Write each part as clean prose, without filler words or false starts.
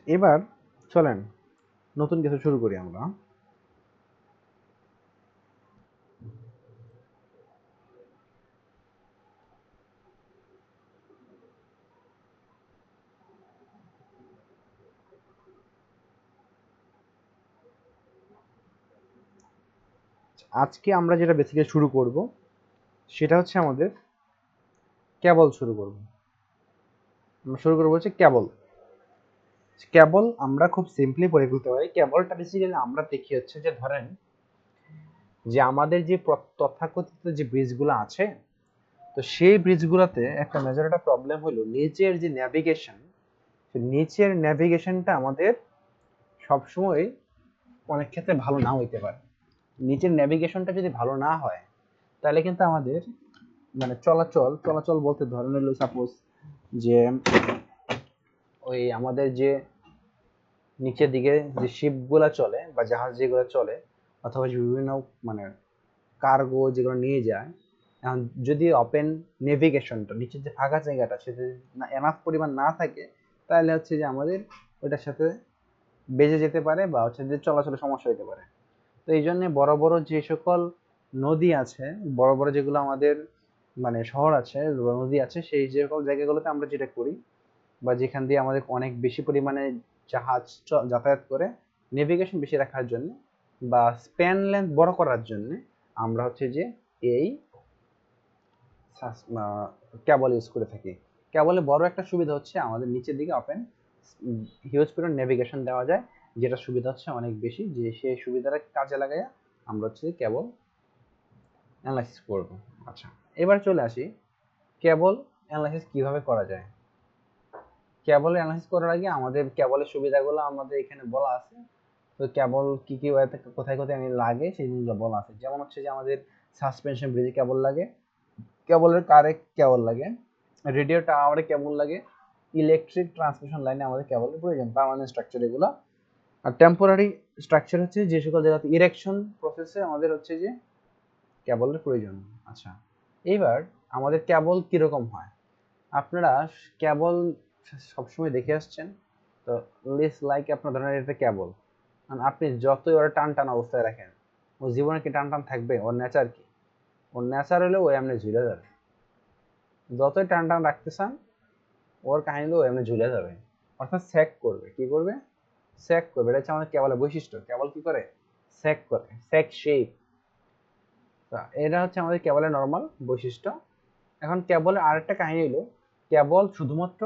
এবার চলেন নতুন কিছু শুরু করি আমরা। আজকে আমরা যেটা বেসিক্যালি শুরু করব সেটা হচ্ছে আমাদের কেবল শুরু করব। আমরা শুরু করবো হচ্ছে কেবল। কেবল আমরা খুব সিম্পলি পড়ে ফেলতে পারি। কেবলটা বেসিক্যালি আমরা দেখি হচ্ছে যে ধরেন যে আমাদের যে তথাকথিত যে ব্রিজগুলো আছে, তো সেই ব্রিজগুলোতে একটা মেজর একটা প্রবলেম হলো নিচের যে ন্যাভিগেশন, নিচের ন্যাভিগেশনটা আমাদের সবসময় অনেক ক্ষেত্রে ভালো না হইতে পারে। নিচের ন্যাভিগেশনটা যদি ভালো না হয় তাহলে কিন্তু আমাদের মানে চলাচল চলাচল বলতে ধরেন হলো সাপোজ যে ওই আমাদের যে নিচের দিকে যে শিপগুলো চলে বা জাহাজ যেগুলো চলে অথবা যে বিভিন্ন মানে কার্গো যেগুলো নিয়ে যায়, এখন যদি ওপেন নেভিগেশনটা নিচের যে ফাঁকা জায়গাটা সেটা এনাফ পরিমাণ না থাকে তাহলে হচ্ছে যে আমাদের ওইটার সাথে বেজে যেতে পারে বা হচ্ছে যে চলাচলের সমস্যা হতে পারে। তো এই জন্য বড় বড় যে সকল নদী আছে, বড় বড় যেগুলো আমাদের মানে শহর আছে বা নদী আছে, সেই সকল জায়গাগুলোতে আমরা যেটা করি বা যেখান দিয়ে আমাদের অনেক বেশি পরিমাণে জাহাজ যাতায়াত করে, নেভিগেশন বেশি রাখার জন্য বা স্প্যান লেন্থ বড় করার জন্য আমরা হচ্ছে যে এই কেবল ইউজ করে থাকি। কেবলে বড় একটা সুবিধা হচ্ছে আমাদের নিচের দিকে ওপেন হিউজ পরিমাণ নেভিগেশন দেওয়া যায়, যেটা সুবিধা হচ্ছে অনেক বেশি, যে সেই সুবিধাটা কাজে লাগাইয়া আমরা হচ্ছে কেবল অ্যানালাইসিস করব। আচ্ছা, এবার চলে আসি কেবল অ্যানালাইসিস কিভাবে করা যায়। কেবল অ্যানালাইসিস করার আগে আমাদের কেবলের সুবিধাগুলো আমাদের এখানে বলা আছে। তো কেবল কি কি ওয়েতে কোথায় কোথায় লাগে সেই জিনিসগুলো বলা আছে। যেমন হচ্ছে যে আমাদের সাসপেনশন ব্রিজে কেবল লাগে, কেবলের কারে কেবল লাগে, রেডিও টাওয়ারে কেবল লাগে, ইলেকট্রিক ট্রান্সমিশন লাইনে আমাদের কেবলের প্রয়োজন, পার্মানেন্ট স্ট্রাকচার এগুলো। আর টেম্পোরারি স্ট্রাকচার হচ্ছে যে সকল জায়গাতে ইরেকশন প্রসেসে আমাদের হচ্ছে যে কেবলের প্রয়োজন। আচ্ছা, এইবার আমাদের কেবল কিরকম হয় আপনারা কেবল সবসময় দেখে আসছেন। তো লিস লাইক আপনার ধরেন এটা কেবল, আপনি যতই ওরা টান টান অবস্থায় রাখেন ও জীবনে কি টান টান থাকবে? ওর নেচার কি? ওর নেচার হলে ওই এমনি ঝুলে যাবে। যতই টান টান রাখতে চান ওর কাহিনী ও এমনি ঝুলে যাবে, অর্থাৎ স্যাক করবে। কি করবে? স্যাক করবে। এটা হচ্ছে আমাদের কেবলের বৈশিষ্ট্য। কেবল কি করে? স্যাক করে, স্যাক শেপ। এটা হচ্ছে আমাদের কেবলের নর্মাল বৈশিষ্ট্য। এখন কেবলের আরেকটা কাহিনী হলো কেবল শুধুমাত্র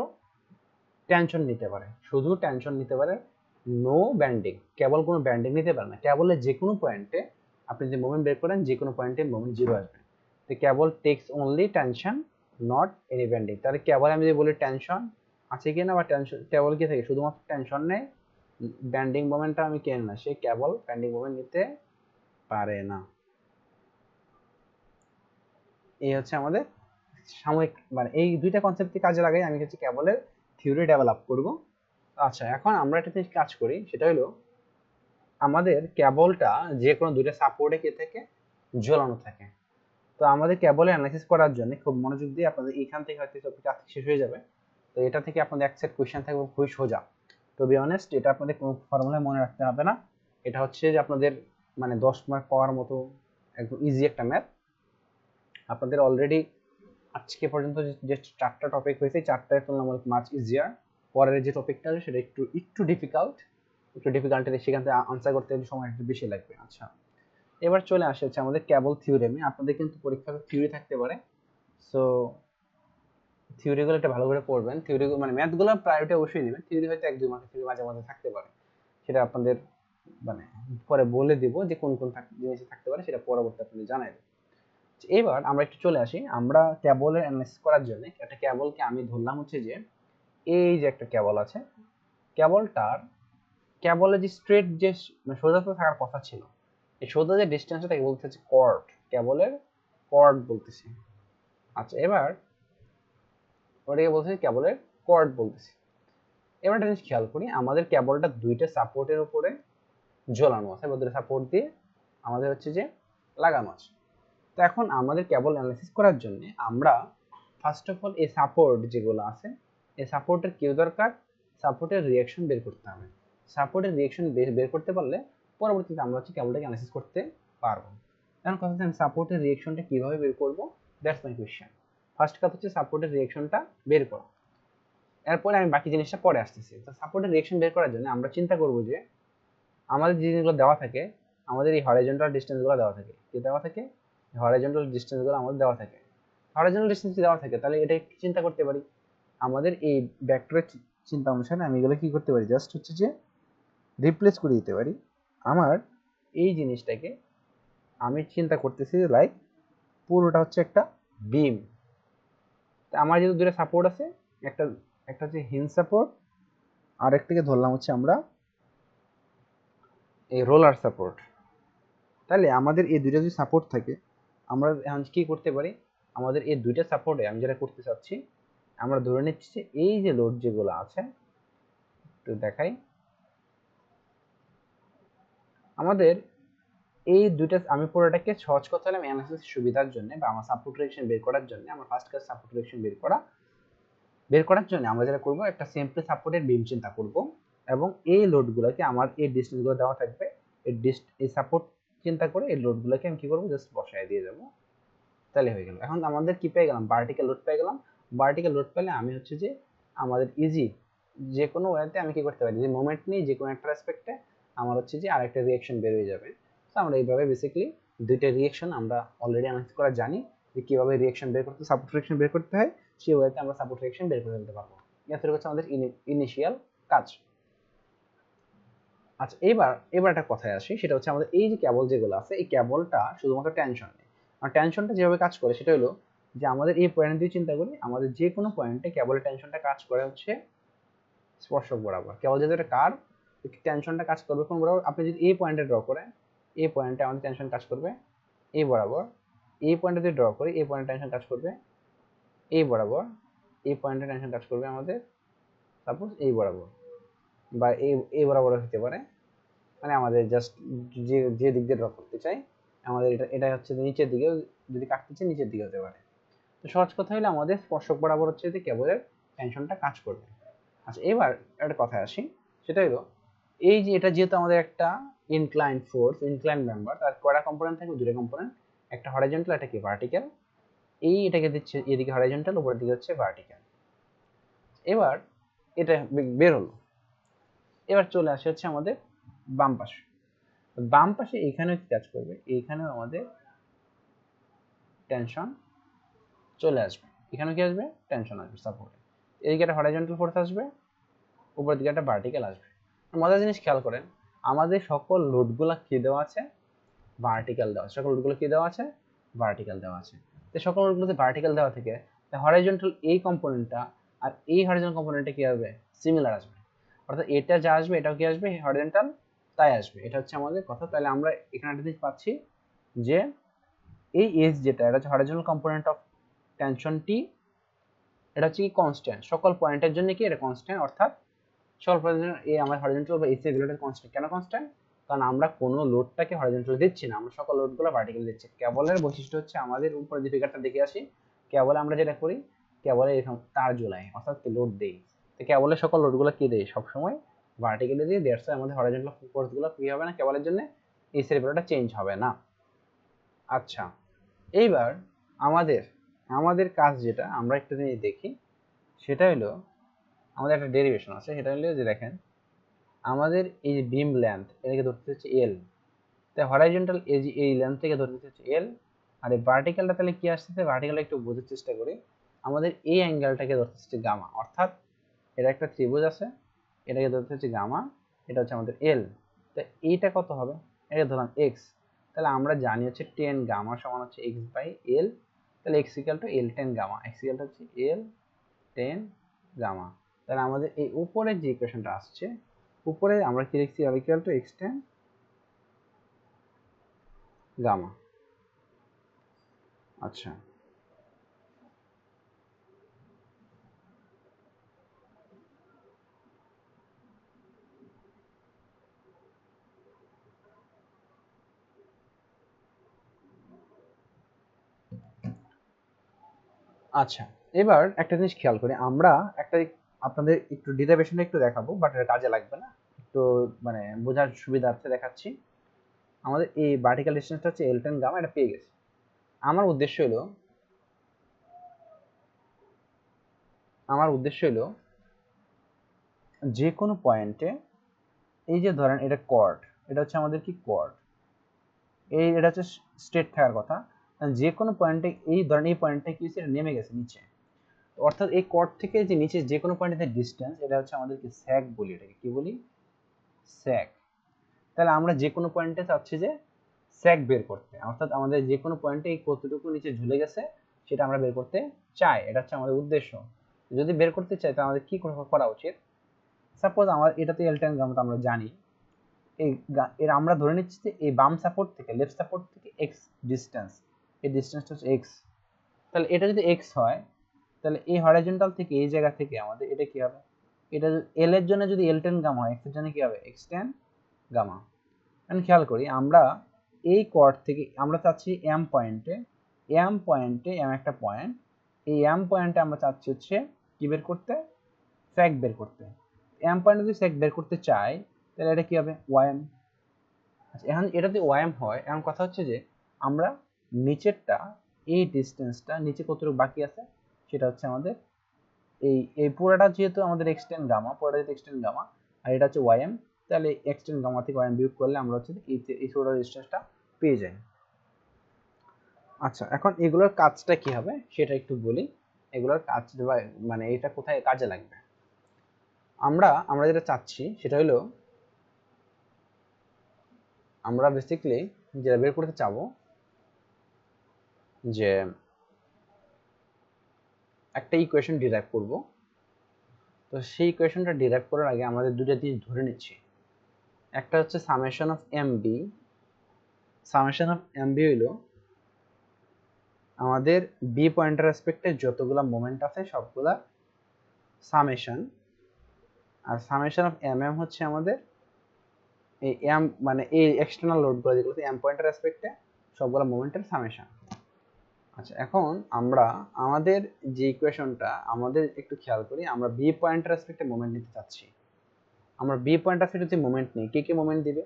টেনশন নিতে পারে, শুধু টেনশন নিতে পারে, নো ব্যান্ডিং। কেবল কোনো ব্যান্ডিং নিতে পারে না। কেবলের যে কোনো পয়েন্টে আপনি যে মোমেন্ট বের করেন যে কোনো পয়েন্টে মোমেন্ট জিরো আসবে। তো cable takes only tension, not any bending. তাহলে কেবল আমি যদি বলি টেনশন আছে কি না, বা টেনশন কেবল কি থাকে শুধুমাত্র টেনশন নেই, ব্যান্ডিং মোমেন্টটা আমি কেন না, সে কেবল ব্যান্ডিং মোমেন্ট নিতে পারে না। এই হচ্ছে আমাদের সাময়িক মানে এই দুইটা কনসেপ্টকে কাজে লাগাই আমি হচ্ছে কেবলের থিওরি ডেভেলপ করব। আচ্ছা, এখন আমরা এটাতে কাজ করি, সেটা হলো আমাদের কেবলটা যে কোনো দুইটা সাপোর্টে কে থাকে, ঝোলানো থাকে। তো আমাদের কেবল অ্যানালাইসিস করার জন্য খুব মনোযোগ দিয়ে আপনাদের এখান থেকে হয়তো টপিক আজকে শেষ হয়ে যাবে। তো এটা থেকে আপনাদের এক সেট কোয়েশ্চেন থাকবে খুবই সোজা। টু বি অনেস্ট, এটা আপনাদের কোনো ফর্মুলা মনে রাখতে হবে না। এটা হচ্ছে যে আপনাদের মানে 10 মার্ক পাওয়ার মতো একদম ইজি একটা ম্যাথ। আপনাদের অলরেডি আজকে পর্যন্ত যে চারটা টপিক হয়েছে চারটায় তুলনামূলক মাছ ইজিয়ার। পরের যে টপিকটা আছে সেটা একটু একটু ডিফিকাল্ট, একটু ডিফিকাল্ট, সেখান থেকে আনসার করতে সময় একটু বেশি লাগবে। আচ্ছা, এবার চলে আসে হচ্ছে আমাদের কেবল থিওরেমে। আপনাদের কিন্তু পরীক্ষাতে থিওরি থাকতে পারে, সো থিওরিগুলো একটা ভালো করে পড়বেন। থিওরি মানে ম্যাথগুলো প্রায়োরিটি অবশ্যই দিবেন। থিওরি হয়তো 1-2 মার্কের থিওরি মাঝে মাঝে থাকতে পারে, সেটা আপনাদের মানে পরে বলে দিব যে কোন কোন জিনিস থাকতে পারে, সেটা পরবর্তী আপনাদের জানাই দেব। এবার আমরা একটু চলে আসি, আমরা কেবলের অ্যানালাইসিস করার জন্য একটা কেবলকে আমি ধরলাম হচ্ছে যে এই যে একটা কেবল আছে, কেবলটার কেবলের যে স্ট্রেট যে মানে সোজা তো থাকার কথা ছিল, এই সোজা যে ডিসটেন্সটা তাকে বলতে হচ্ছে কর্ড, কেবলের কর্ড বলতেছি। আচ্ছা, এবার ওটাকে বলতেছি কেবলের কর্ড বলতেছি। এবার একটা জিনিস খেয়াল করি, আমাদের কেবলটা দুইটা সাপোর্টের উপরে ঝোলানো আছে বা দুটো সাপোর্ট দিয়ে আমাদের হচ্ছে যে লাগানো আছে। তো এখন আমাদের কেবল অ্যানালাইসিস করার জন্য আমরা ফার্স্ট অফ অল এই সাপোর্ট যেগুলো আছে, এই সাপোর্টের কেউ দরকার, সাপোর্টের রিঅ্যাকশন বের করতে হবে। সাপোর্টের রিঅ্যাকশন বের করতে পারলে পরবর্তীতে আমরা হচ্ছে কেবলটাকে অ্যানালাইসিস করতে পারবো। এখন কথা হচ্ছে আমি সাপোর্টের রিঅ্যাকশনটা কিভাবে বের করব, দ্যাটস মাই কোয়েশ্চেন। ফার্স্ট কথা হচ্ছে সাপোর্টের রিঅ্যাকশনটা বের করা, এরপরে আমি বাকি জিনিসটা পরে আসতেছি। তো সাপোর্টের রিঅ্যাকশন বের করার জন্য আমরা চিন্তা করব যে আমাদের যে জিনিসগুলো দেওয়া থাকে, আমাদের এই হরাইজন্টাল ডিসটেন্সগুলো দেওয়া থাকে, কি দেওয়া থাকে, হরাইজন্টাল ডিসটেন্সগুলো আমাদের দেওয়া থাকে। হরাইজন্টাল ডিসটেন্স দেওয়া থাকে, তাহলে এটা একটু চিন্তা করতে পারি। আমাদের এই ভেক্টরের চিন্তা অনুসারে আমি এগুলো কি করতে পারি, জাস্ট হচ্ছে যে রিপ্লেস করে দিতে পারি। আমার এই জিনিসটাকে আমি চিন্তা করতেছি লাইক পুরোটা হচ্ছে একটা বিম। আমার যেহেতু দুটো সাপোর্ট আছে, একটা একটা হচ্ছে হিঞ্জ সাপোর্ট, আর একটাকে ধরলাম হচ্ছে আমরা এই রোলার সাপোর্ট। তাহলে আমাদের এই দুইটা যদি সাপোর্ট থাকে, আমরা এখন কি করতে পারি, আমাদের এই দুইটা সাপোর্টে আমি যেটা করতে চাচ্ছি, আমরা ধরে নিচ্ছি যে এই যে লোড যেগুলো আছে, একটু দেখাই, আমাদের এই দুইটা, আমি পুরোটাকে সহজ কথা হলে আমি অ্যানালাইসিস সুবিধার জন্য বা আমার সাপোর্ট রিঅ্যাকশন বের করার জন্য, আমার ফার্স্ট কাজ সাপোর্ট রিঅ্যাকশন বের করার জন্য আমরা যেটা করব, একটা সিম্পলি সাপোর্টের বিম চিন্তা করব, এবং এই লোডগুলোকে আমার এই ডিস্টেন্সগুলো দেওয়া থাকবে, এই সাপোর্ট চিন্তা করে এই লোডগুলোকে আমি কি করব, জাস্ট বসায় দিয়ে যাব, তাহলে হয়ে গেল। এখন আমাদের কি পেয়ে গেলাম, ভার্টিক্যাল লোড পেয়ে গেলাম। ভার্টিক্যাল লোড পেলে আমি হচ্ছে যে আমাদের ইজি যে কোনো ওয়েতে আমি কি করতে পারি, যে মোমেন্ট নিয়ে যে কোনো একটা রেসপেক্টে আমার হচ্ছে যে আরেকটা রিঅ্যাকশন বের হয়ে যাবে। তো আমরা এইভাবে বেসিক্যালি দুইটা রিঅ্যাকশন আমরা অলরেডি অ্যানালাইজ করা জানি, যে কিভাবে রিঅ্যাকশন বের করতে, সাপোর্ট রিঅ্যাকশন বের করতে হয়, সেই ওয়েতে আমরা সাপোর্ট রিঅ্যাকশন বের করে ফেলতে পারবো। এত হচ্ছে আমাদের ইনিশিয়াল কাজ। আচ্ছা, এবার একটা কথায় আসি, সেটা হচ্ছে আমাদের এই যে কেবল যেগুলো আছে, এই কেবলটা শুধুমাত্র টেনশন নেই। আর টেনশনটা যেভাবে কাজ করে সেটা হলো যে আমাদের এই পয়েন্ট দিয়ে চিন্তা করি, আমাদের যে কোনো পয়েন্টে কেবলের টেনশনটা কাজ করে হচ্ছে স্পর্শক বরাবর। কেবল যেহেতু একটা কার্ভ, টেনশনটা কাজ করবে কোন বরাবর, আপনি যদি এই পয়েন্টে ড্র করেন, এই পয়েন্টে আমাদের টেনশন কাজ করবে এই বরাবর। এই পয়েন্টে যদি ড্র করি, এই পয়েন্টে টেনশন কাজ করবে এই বরাবর। এই পয়েন্টে টেনশন কাজ করবে আমাদের সাপোজ এই বরাবর, বা এই বরাবর হতে পারে, মানে আমাদের জাস্ট যে যে দিক দিয়ে ড্র করতে চাই, আমাদের এটা হচ্ছে নিচের দিকে, যদি কাটতে চাই নিচের দিকে হতে পারে। তো সহজ কথা হলো আমাদের স্পর্শক বরাবর হচ্ছে যে কেবলের টেনশনটা কাজ করবে। আচ্ছা, এবার একটা কথায় আসি, সেটা হলো এই যে এটা যেহেতু আমাদের একটা ইনক্লাইন্ড ফোর্স, ইনক্লাইন্ড মেম্বার, তার কয়টা কম্পোনেন্ট থাকবে, দুটো কম্পোনেন্ট, একটা হরাইজন্টাল, একটা কি ভার্টিক্যাল। এই এটাকে দিচ্ছে এদিকে হরাইজন্টাল, উপরের দিকে হচ্ছে ভার্টিক্যাল। এবার এটা বের হলো, এবার চলে আসে হচ্ছে আমাদের বাম পাশে। বাম পাশে এখানেও কি কাজ করবে, এইখানেও আমাদের টেনশন চলে আসবে, এখানে কি আসবে, টেনশন আসবে সাপোর্টে। এদিকে একটা হরাইজন্টাল ফোর্স আসবে, উপরের দিকে একটা ভার্টিক্যাল আসবে। মজার জিনিস খেয়াল করেন, আমাদের সকল লোডগুলো কি দেওয়া আছে, ভার্টিক্যাল দেওয়া আছে। সকল লোডগুলো কি দেওয়া আছে, ভার্টিক্যাল দেওয়া আছে। তো সকল লোডগুলোতে ভার্টিক্যাল দেওয়া থেকে হরাইজন্টাল এই কম্পোনেন্টটা আর এই হরাইজন্টাল কম্পোনেন্টটা কি আসবে, সিমিলার আসবে। অর্থাৎ এটা যা আসবে এটাও কি আসবে, হরাইজন্টাল তাই আসবে। এটা হচ্ছে আমাদের কথা। তাহলে আমরা এখানে একটা জিনিস পাচ্ছি যে এই এজ যেটা, এটা হচ্ছে হরাইজন্টাল কম্পোনেন্ট অফ টেনশন টি, এটা হচ্ছে কি কনস্ট্যান্ট সকল পয়েন্টের জন্য, কি এটা কনস্ট্যান্ট, অর্থাৎ সকল পয়েন্টের জন্য এই আমার হরিজন্টাল বা এসি ভ্যালুটা কনস্ট্যান্ট। কেন কনস্ট্যান্ট, কারণ আমরা কোনো লোডটাকে হরিজন্টাল দিচ্ছি না, আমরা সকল লোডগুলো ভার্টিক্যাল দিচ্ছি। কেবলের বৈশিষ্ট্য হচ্ছে, আমাদের উপরে যে ফিগারটা দেখে আসি, কেবলে আমরা যেটা করি, কেবলে এরকম তার ঝুলাই, অর্থাৎ লোড দেই। তো কেবলের সকল লোডগুলো কি দেয়, সবসময় ভার্টিক্যালি দিয়ে, দ্যাটস ওয়াই আমাদের হরিজন্টাল ফোর্সগুলো কি হবে না, কেবলের জন্য এসি ভ্যালুটা চেঞ্জ হবে না। আচ্ছা, এইবার আমাদের আমাদের কাজ যেটা আমরা একটা জিনিস দেখি, সেটা হলো আমাদের একটা ডেরিভেশন আছে, সেটা হলো যে দেখেন, আমাদের এই যে বিম লেন্থ, এটাকে ধরতে হচ্ছে এল, তাই হরাইজন্টাল এই লেন্থ থেকে ধরতে হচ্ছে এল। আর এই ভার্টিক্যালটা তাহলে কি আসতেছে, ভার্টিক্যালটা একটু বোঝার চেষ্টা করি, আমাদের এই অ্যাঙ্গেলটাকে ধরতে হচ্ছে গামা, অর্থাৎ এটা একটা ত্রিভুজ আছে, এটাকে ধরতে হচ্ছে গামা, এটা হচ্ছে আমাদের এল। তো এইটা কত হবে, এটা ধরলাম এক্স। তাহলে আমরা জানি হচ্ছে টেন গামা সমান হচ্ছে এক্স বাই এল। তাহলে X equal to L tan gamma, X equal to হচ্ছে এল টেন গামা। তাহলে আমাদের এই উপরের যে ইকুয়েশনটা আসছে, উপরে আমরা কি লিখছি, R equal to X tan gamma. আচ্ছা, আচ্ছা, এবার একটা জিনিস খেয়াল করি, আমরা একটা আপনাদের একটু ডেরিভেশনটা একটু দেখাবো, বাট এটা কাজে লাগবে না, একটু মানে বোঝার সুবিধার্থে দেখাচ্ছি। আমাদের এই ভার্টিক্যাল ডিসটেন্সটা হচ্ছে এল টেন গামা, এটা পেয়ে গেছে। আমার উদ্দেশ্য হলো যে কোনো পয়েন্টে, এই যে ধরেন এটা কর্ড, এটা হচ্ছে আমাদের কি কর্ড, এটা হচ্ছে স্ট্রেট থাকার কথা। যে কোনো পয়েন্টে এই ধরেন এই পয়েন্টে কি হচ্ছে, এটা নেমে গেছে নিচে, অর্থাৎ এই কর্ড থেকে যে নিচে যে কোনো পয়েন্টের ডিস্টেন্স, এটা হচ্ছে আমাদের কি স্যাগ বলি, এটাকে কি বলি, স্যাগ। তাহলে আমরা যে কোনো পয়েন্টে চাচ্ছি যে স্যাগ বের করতে, অর্থাৎ আমাদের যে কোনো পয়েন্টে এই কতটুকু নিচে ঝুলে গেছে সেটা আমরা বের করতে চাই, এটা হচ্ছে আমাদের উদ্দেশ্য। যদি বের করতে চাই তাহলে আমাদের কি করা উচিত? সাপোজ আমার এটাতে এল টেন গামা আমরা জানি, এর আমরা ধরে নিচ্ছি যে এই বাম সাপোর্ট থেকে লেফট সাপোর্ট থেকে এক্স ডিস্টেন্স, এই ডিস্টেন্সটা হচ্ছে এক্স। তাহলে এটা যদি এক্স হয়, তাহলে এই হরাইজন্টাল থেকে এই জায়গা থেকে আমাদের এটা কি হবে, এটা এল এর জন্য যদি এল টেন গামা হয়, এক্স এর জন্য কি হবে, এক্স টেন গামা। এখন খেয়াল করি, আমরা এই কর্ড থেকে আমরা চাচ্ছি এম পয়েন্টে, এম একটা পয়েন্ট, এই এম পয়েন্টে আমরা চাচ্ছি হচ্ছে কি বের করতে, স্যাগ বের করতে। এম পয়েন্টে যদি স্যাগ বের করতে চাই, তাহলে এটা কি হবে, ওয়াইএম। আচ্ছা, এখন এটা যদি ওয়াইএম হয়, এখন কথা হচ্ছে যে আমরা নিচেরটা, এই ডিস্টেন্সটা নিচে কতটুকু বাকি আছে সেটা হচ্ছে আমাদের এই পুরোটা যেহেতু আমাদের এক্সটেন্ড গামা, পুরোটা যেহেতু এক্সটেন্ড গামা, আর এটা হচ্ছে ওয়াইএম, তাহলে এক্সটেন্ড গামা থেকে ওয়াইএম বিয়োগ করলে আমরা হচ্ছে এই পুরো ডিস্টেন্সটা পেয়ে যাই। আচ্ছা, এখন এগুলোর কাজটা কি হবে সেটা একটু বলি। এগুলোর কাজ মানে এটা কোথায় কাজে লাগবে, আমরা যেটা চাচ্ছি সেটা হলো, আমরা বেসিক্যালি যেটা বের করতে চাবো যে একটা ইকুয়েশন ডিরাইভ করব। তো সেই ইকুয়েশনটা ডিরাইভ করার আগে আমাদের দুটো জিনিস ধরে নিচ্ছি। একটা হচ্ছে summation of M B. Summation of M B হইল আমাদের বি পয়েন্টার রেসপেক্টে যতগুলা মোমেন্ট আছে সবগুলা সামেশন, আর সামেশন অফ এম এম হচ্ছে আমাদের এই এম মানে এই এক্সটার্নাল লোডগুলো যেগুলো এম পয়েন্টার রেসপেক্টে সবগুলা মোমেন্টের সামেশন। আচ্ছা, এখন আমরা আমাদের যে ইকুয়েশনটা আমাদের একটু খেয়াল করি, আমরা বি পয়েন্টার রেসপেক্টে মোমেন্ট নিতে চাচ্ছি। আমরা বি পয়েন্টার রেসপেক্টে যদি মোমেন্ট নিই, কে কে মোমেন্ট দিবে?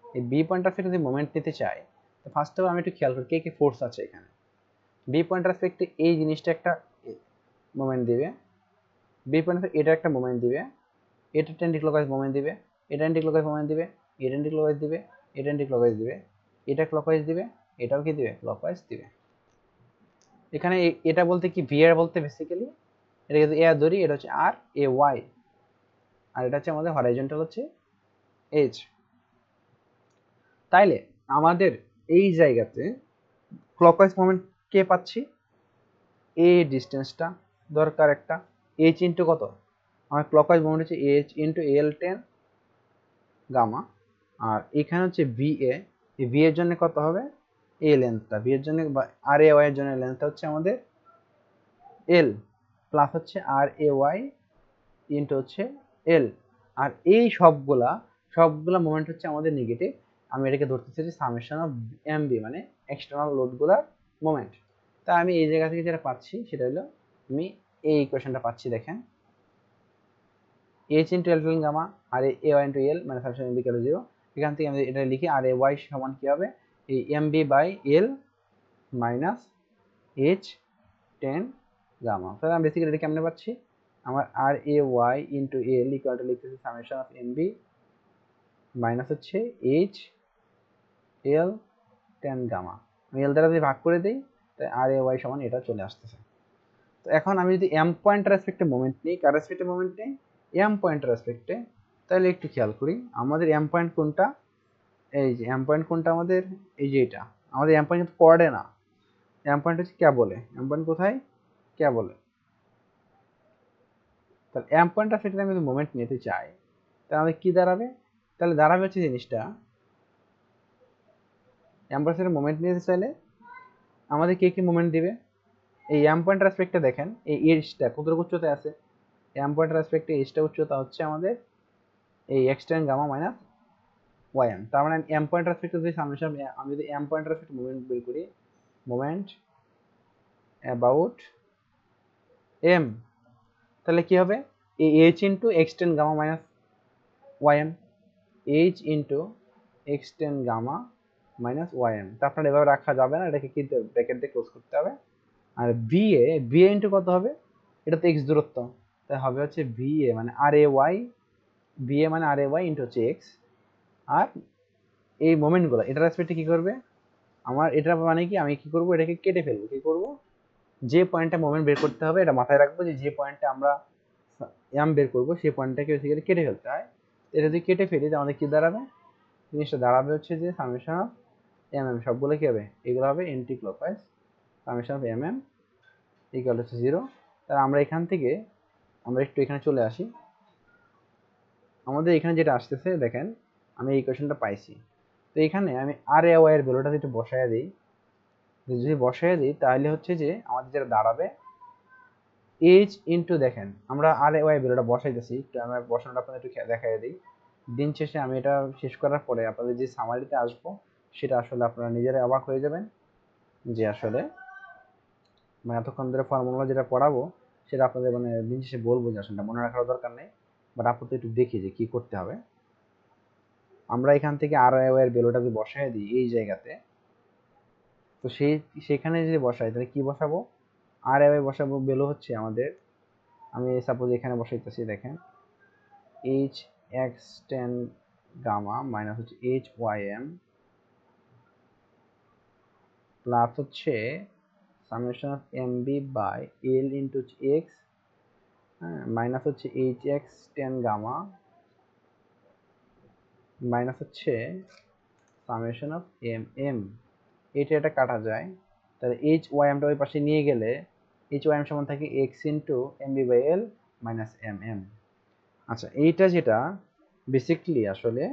এই বি পয়েন্টার রেসপেক্টে যদি মোমেন্ট নিতে চাই, তো ফার্স্ট অফ আমি একটু খেয়াল করি কে কে ফোর্স আছে এখানে। বি পয়েন্টার রেসপেক্টে এই জিনিসটা একটা মোমেন্ট দিবে, বি পয়েন্টার এটা একটা মোমেন্ট দিবে, এটা অ্যান্টি ক্লকওয়াইজ মোমেন্ট দিবে, এটা অ্যান্টি ক্লকওয়াইজ মোমেন্ট দিবে, এটা অ্যান্টি ক্লকওয়াইজ দিবে, এটা অ্যান্টি ক্লকওয়াইজ দিবে, এটা ক্লকওয়াইজ দিবে, এটাও কি দিবে, ক্লকওয়াইজ দিবে। এখানে এটা বলতে কি, ভি আর বলতে বেসিক্যালি এটা যদি এ আর ধরি, এটা হচ্ছে আর এ ওয়াই, আর এটা হচ্ছে আমাদের হরাইজন্টাল হচ্ছে এইচ। তাইলে আমাদের এই জায়গাতে ক্লকওয়াইজ মোমেন্ট কে পাচ্ছি, এই ডিস্টেন্সটা দরকার একটা, এইচ ইন্টু কত, আমার ক্লকওয়াইজ মোমেন্ট হচ্ছে H into L tan gamma, আর এখানে হচ্ছে ভি এ, এই ভি এর জন্য কত হবে, এ লেন্থটা, ভি এর জন্য আর এ ওয়াই এর জন্য লেন্থটা হচ্ছে আমাদের এল, প্লাস হচ্ছে আর এ ওয়াই ইন্টু হচ্ছে এল, আর এই সবগুলা মোমেন্ট হচ্ছে আমাদের নেগেটিভ। আমি এটাকে ধরতে চাইছি সামেশন অফ এম বি, মানে এক্সটার্নাল লোডগুলার মোমেন্ট। তাই আমি এই জায়গা থেকে যেটা পাচ্ছি সেটা হলো, আমি এই ইকুয়েশনটা পাচ্ছি, দেখেন H into L tan gamma R A Y into L মানে সামেশন এম বি কেটে জিরো। এখান থেকে আমি এটা লিখি, আর এ ওয়াই সমান কি হবে, এই M B by L minus H tan gamma. তাহলে আমি বেসিক্যালি এটা কেমনে পাচ্ছি, আমার R A Y into L equal to লিখতেছি summation of M B minus হচ্ছে এইচ এল টেন গামা। আমি এল দ্বারা যদি ভাগ করে দিই, তাই আর এ ওয়াই সমান এটা চলে আসতেছে। তো এখন আমি যদি এম পয়েন্টের রেসপেক্টে মোমেন্ট নিই, কার রেসপেক্টে মোমেন্ট নেই, এম পয়েন্টের রেসপেক্টে, তাহলে একটু খেয়াল করি আমাদের এম পয়েন্ট কোনটা, এই যে এম পয়েন্ট কোনটা আমাদের, এই যে এটা আমাদের এম পয়েন্ট কিন্তু কোয়ার্ডে না, এম পয়েন্ট হচ্ছে ক্যাবলে। এম পয়েন্ট কোথায়, ক্যাবলে। তাহলে এম পয়েন্ট রেসপেক্টে আমি যদি মোমেন্ট নিতে চাই, তাহলে আমাদের কি দাঁড়াবে, তাহলে দাঁড়াবে হচ্ছে জিনিসটা, এম পয়েন্টের মোমেন্ট নিতে চাইলে আমাদের কে কি মোমেন্ট দিবে, এই এম পয়েন্ট রেসপেক্টে দেখেন এই এইচটা কতটুকু উচ্চতায় আছে, এম পয়েন্ট রেসপেক্টে এইচটা উচ্চতা হচ্ছে আমাদের এই X tan gamma minus Y M. তার মানে এম পয়েন্ট রেসপেক্টে যদি সামেশন, আমি যদি এম পয়েন্ট রেসপেক্টে মোমেন্ট বের করি, মোমেন্ট অ্যাবাউট এম, তাহলে কি হবে, H into X tan gamma minus Y M, H into X tan gamma minus Y M. তো আপনার এভাবে রাখা যাবে না, এটাকে কি ব্র্যাকেট দিয়ে ক্লোজ করতে হবে। আর বিএ ইন্টু কত হবে, এটা তো এক্স দূরত্ব, তাই হবে হচ্ছে বিএ মানে আর এ ওয়াই, বিএ মানে আর এ ওয়াই ইন্টু হচ্ছে এক্স। আর এই মোমেন্টগুলো এটার রেসপেক্টে কি করবে, আমার এটা মানে কি আমি কি করব, এটাকে কেটে ফেলবো। কি করব, যে পয়েন্টটা মোমেন্ট বের করতে হবে এটা মাথায় রাখবো, যে পয়েন্টটা আমরা এম বের করবো সেই পয়েন্টটাকে বেসিক্যালি কেটে ফেলতে হয়। এটা যদি কেটে ফেলি আমাদের কি দাঁড়াবে, জিনিসটা দাঁড়াবে হচ্ছে যে সামেশন অফ এম এম, সবগুলো কি হবে, এগুলো হবে anticlockwise, summation of M M equal হচ্ছে 0। তাহলে আমরা এখান থেকে আমরা একটু এখানে চলে আসি, আমাদের এখানে যেটা আসতেছে দেখেন, আমি এই ইকুয়েশনটা পাইছি। তো এখানে আমি আর এ ওয়াই এর ভ্যালুটা একটু বসায় দিই, যদি বসায় দিই তাহলে হচ্ছে যে আমাদের যেটা দাঁড়াবে এইচ ইন্টু, দেখেন আমরা আর এ ওয়াই ভ্যালুটা বসাইতেছি, একটু আমি বসানোটা আপনাদের একটু দেখাই দিই। দিন শেষে আমি এটা শেষ করার পরে আপনাদের যে সামারিতে আসবো সেটা আসলে আপনারা নিজেরাই অবাক হয়ে যাবেন, যে আসলে মানে এতক্ষণ ধরে ফর্মুলা যেটা পড়াবো সেটা আপনাদের মানে দিন শেষে বলবো যে আসলে মনে রাখার দরকার নেই, বাট আপনাদের একটু দেখি যে কি করতে হবে। আমরা এখান থেকে আর এ ওয়াই এর ভ্যালুটা যদি বসাই দিই এই জায়গাতে, তো সেখানে যদি বসাই তাহলে কি বসাবো, আর এ ওয়াই বসাবো ভ্যালু হচ্ছে আমাদের, আমি সাপোজ এখানে বসাইতেছি দেখেন, H X tan gamma minus হচ্ছে এইচ ওয়াই এম প্লাস হচ্ছে summation of M B by L into X, হ্যাঁ, মাইনাস হচ্ছে H X tan gamma minus হচ্ছে সামেশন অফ এম এম, এটা কাটা যায়, তাহলে এইচ ওয়াই এমটা ওই পাশে নিয়ে গেলে এইচ ওয়াই এম সমান থাকে X into M B by L minus M M. আচ্ছা এইটা যেটা বেসিকলি আসলে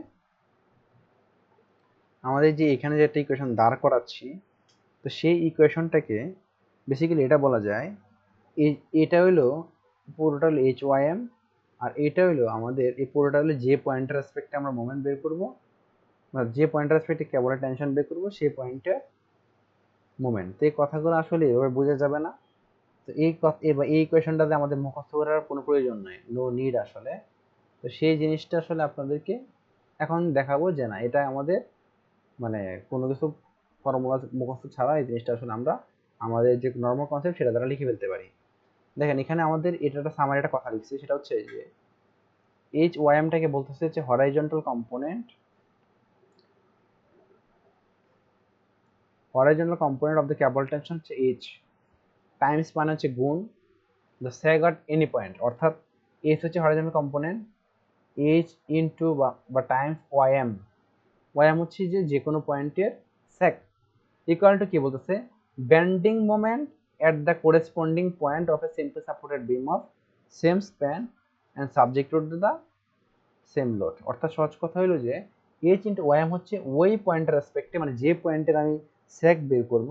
আমাদের যে এখানে যে একটা ইকুয়েশন দাঁড় করাচ্ছি, তো সেই ইকুয়েশনটাকে বেসিক্যালি এটা বলা যায়, এটা হলো পুরোটা হলো এইচ ওয়াই এম, আর এটা হলো আমাদের এই পুরোটা হলো যে পয়েন্টের রেসপেক্টে আমরা মোমেন্ট বের করবো, বা যে পয়েন্টের রেসপেক্টে কেবলের টেনশন বের করবো সেই পয়েন্টের মোমেন্ট। তো এই কথাগুলো আসলে এভাবে বোঝা যাবে না। তো এই ইকুয়েশনটাতে আমাদের মুখস্থ করার কোনো প্রয়োজন নাই, নো নিড আসলে। তো সেই জিনিসটা আসলে আপনাদেরকে এখন দেখাবো যে না এটা আমাদের মানে কোনো কিছু ফর্মুলা মুখস্থ ছাড়া এই জিনিসটা আসলে আমরা আমাদের যে নর্মাল কনসেপ্ট সেটা দ্বারা লিখে ফেলতে পারি। দেখেন এখানে আমাদের এটা একটা সামারি একটা কথা লিখছি, সেটা হচ্ছে যে এইচ ওয়াই এমটাকে বলতেছে হচ্ছে horizontal component of the cable tension হচ্ছে এইচ, টাইমস মানে হচ্ছে গুণ দ্য স্যাগ অ্যাট এনি পয়েন্ট, অর্থাৎ এইচ হচ্ছে হরাইজন্টাল কম্পোনেন্ট, এইচ ইন্টু বা টাইমস ওয়াইএম, ওয়াইএম হচ্ছে যে কোনো পয়েন্টের স্যাক, ইকুয়াল টু কি বলতেছে, bending moment at the corresponding point of a simply supported beam of same span and subjected to the same load। অর্থাৎ সহজ কথা হলো যে এইচ ইন্টু ওয়াইএম হচ্ছে ওই পয়েন্টের রেসপেক্টে, মানে যে পয়েন্টের আমি স্যাক বের করব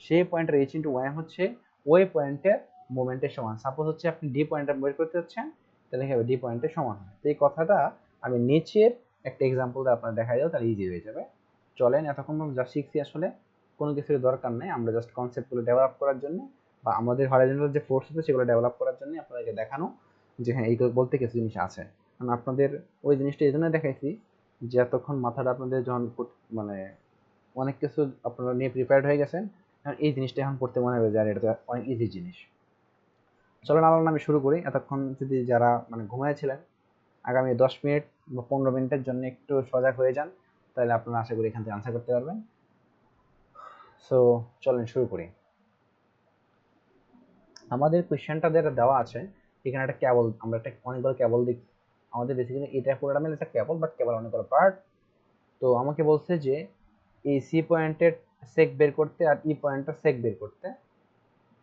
সেই পয়েন্টের এইচ ইন্টু ওয়াইএম হচ্ছে ওই পয়েন্টের মোমেন্টের সমান। সাপোজ হচ্ছে আপনি ডি পয়েন্টটা বের করতে যাচ্ছেন, তাহলে কি হবে, ডি পয়েন্টের সমান হয়। তো এই কথাটা আমি নিচের একটা এক্সাম্পল দিয়ে আপনার দেখা যাবে, তাহলে ইজি হয়ে যাবে। চলেন এতক্ষণ যা শিখছি আসলে কোনো কিছুর দরকার নেই, আমরা জাস্ট কনসেপ্টগুলো ডেভেলপ করার জন্য বা আমাদের হরাইজন্টাল যে ফোর্স আছে সেগুলো ডেভেলপ করার জন্য আপনাদেরকে দেখানো যে হ্যাঁ এইগুলো বলতে কিছু জিনিস আছে। কারণ আপনাদের ওই জিনিসটা এই জন্য দেখাইছি যে এতক্ষণ মাথাটা আপনাদের যখন মানে অনেক কিছু আপনারা নিয়ে প্রিপেয়ার্ড হয়ে গেছেন, এই জিনিসটা এখন পড়তে মনে হবে যে আর এটা অনেক ইজি জিনিস। চলেন আলোচনা আমি শুরু করি। এতক্ষণ যদি যারা মানে ঘুমাইছিলেন আগামী 10 মিনিট বা 15 মিনিটের জন্য একটু সজাগ হয়ে যান, তাহলে আপনারা আশা করি এখান থেকে আনসার করতে পারবেন। সো চলেন শুরু করি। আমাদের কোয়েশ্চেনটা যেটা দেওয়া আছে এখানে একটা কেবল, আমরা একটা অনেকগুলো কেবল দিই, আমাদের বেসিক্যালি এটা পুরোটা মিলে একটা কেবল, বাট কেবল অনেকগুলো পার্ট। তো আমাকে বলছে যে এই সি পয়েন্টের সেক বের করতে আর ই পয়েন্টের সেক বের করতে,